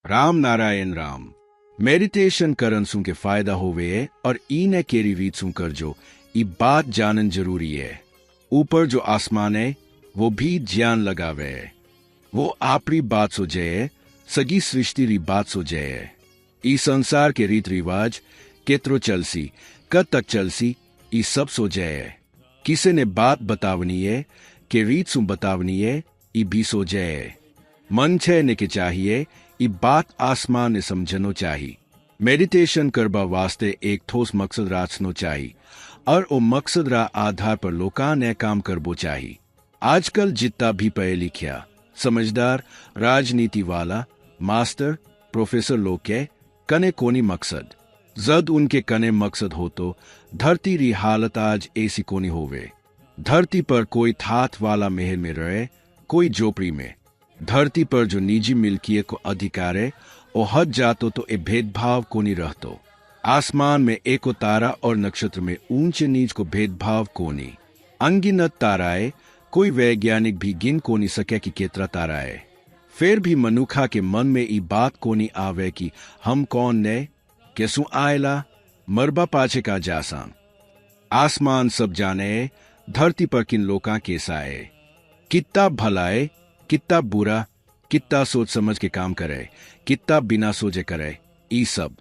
Ram Narayan Ram. Meditation करन सु के फायदा होवे और ईने केरी रीत सु कर जो ई बात जानन जरूरी है। ऊपर जो आसमान है वो भी ज्ञान लगावे, वो आपरी बात सो जय, सगी सृष्टि री बात सो जय। ई संसार के रीत रिवाज केतरो चलसी, कद तक चलसी, ई सब सो जय। किसे ने बात बतावनी है के रीत सु बतावनी है, ई भी सो जय। मन छे ने के चाहिए, ई बात आसमान ने समझनो चाहिए। मेडिटेशन करबा वास्ते एक ठोस मकसद राचनो चाहिए और ओ मकसद रा आधार पर लोका ने काम करबो चाहिए। आजकल जितना भी पढ़े लिखिया समझदार राजनीति वाला मास्टर प्रोफेसर लोग के कने कोनी मकसद, जद उनके कने मकसद हो तो धरती री हालत आज ऐसी कोनी होवे। धरती पर कोई थाथ वाला महल में रहे, कोई झोपड़ी में। धरती पर जो निजी मिल्कियत को अधिकार है ओ हद जातो तो ए भेदभाव कोनी रहतो। आसमान में एको तारा और नक्षत्र में ऊंचे नीच को भेदभाव कोनी। अनगिनत ताराए, कोई वैज्ञानिक भी गिन कोनी सके कि केतरा ताराए। फिर भी मनुखा के मन में ई बात कोनी आवे कि हम कौन ने, कैसू आयला, मरबा पाछे का जासान। आसमान सब जाने धरती पर किन लोका कैसाए, कितना भलाए, कितना बुरा, कितना सोच समझ के काम करे, कितना बिना सोचे करे। ई सब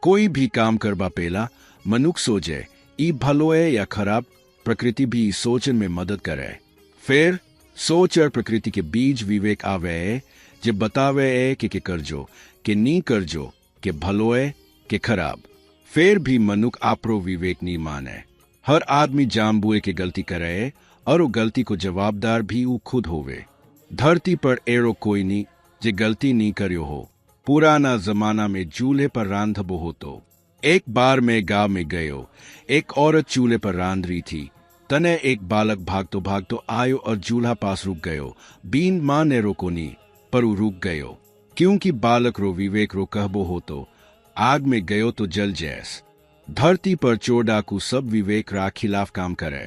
कोई भी काम करबा पेला मनुख सोचे ई भलो है या खराब। प्रकृति भी सोचन में मदद करे। फिर सोच और प्रकृति के बीच विवेक आवे जे बतावे है कि करजो के नी करजो, के भलो है के खराब। फिर भी मनुख आपरो विवेक नहीं माने। हर आदमी जानबूझ के गलती करे और वो गलती को जवाबदार भी वो खुद होवे। धरती पर एरो कोई नहीं जे गलती नहीं करियो हो। पुराना जमाना में चूल्हे पर रांधबो हो तो एक बार मैं गांव में गयो, एक औरत चूल्हे पर रांध रही थी। तने एक बालक भागतो भागतो आयो और चूल्हा पास रुक गयो। बीन मां ने रोको नहीं, पर वो रुक गयो क्योंकि बालक रो विवेक रो कहबो हो तो आग में गयो तो जल जैस। धरती पर चोर डाकू सब विवेक रा खिलाफ काम करे।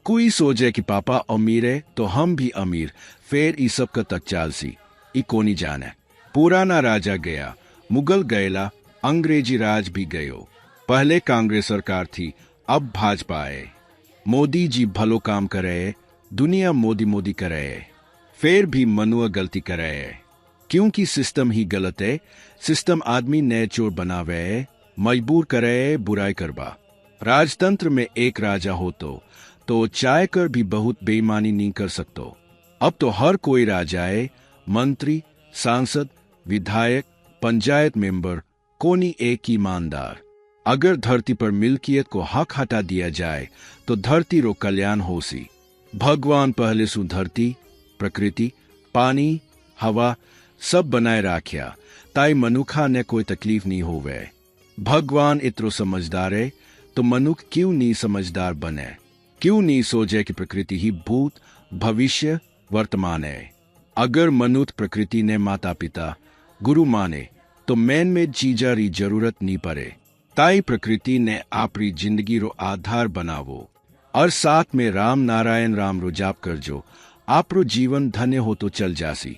कोई सोचे कि पापा अमीर है तो हम भी अमीर, फिर ई सब का तक चालसी ई कोनी जाने। पुराना राजा गया, मुगल गयला, अंग्रेजी राज भी गयो। पहले कांग्रेस सरकार थी, अब भाजपा है। मोदी जी भलो काम करे, दुनिया मोदी मोदी करे। फिर भी मनुआ गलती करे क्योंकि सिस्टम ही गलत है। सिस्टम आदमी ने चोर बनावे, मजबूर करे बुराई करबा। राजतंत्र में एक राजा हो तो चाह कर भी बहुत बेईमानी नहीं कर सकतो। अब तो हर कोई राजाए, मंत्री, सांसद, विधायक, पंचायत मेंबर, कोनी एक ईमानदार। अगर धरती पर मिल्कियत को हक हटा दिया जाए तो धरती रो कल्याण होसी। भगवान पहले सु धरती, प्रकृति, पानी, हवा सब बनाए राख्या ताई मनुखा ने कोई तकलीफ नहीं होवे। भगवान इतरो समझदार है तो मनुख क्यों नहीं समझदार बने? क्यों नहीं सोचे कि प्रकृति ही भूत, भविष्य, वर्तमान है? अगर मनुष्य प्रकृति ने माता पिता, गुरु माने तो मैन में जीजा री जरूरत नहीं पड़े। ताई प्रकृति ने आपरी जिंदगी रो आधार बनावो और साथ में राम नारायण राम रो जाप कर जो आपरो जीवन धन्य हो तो चल जासी।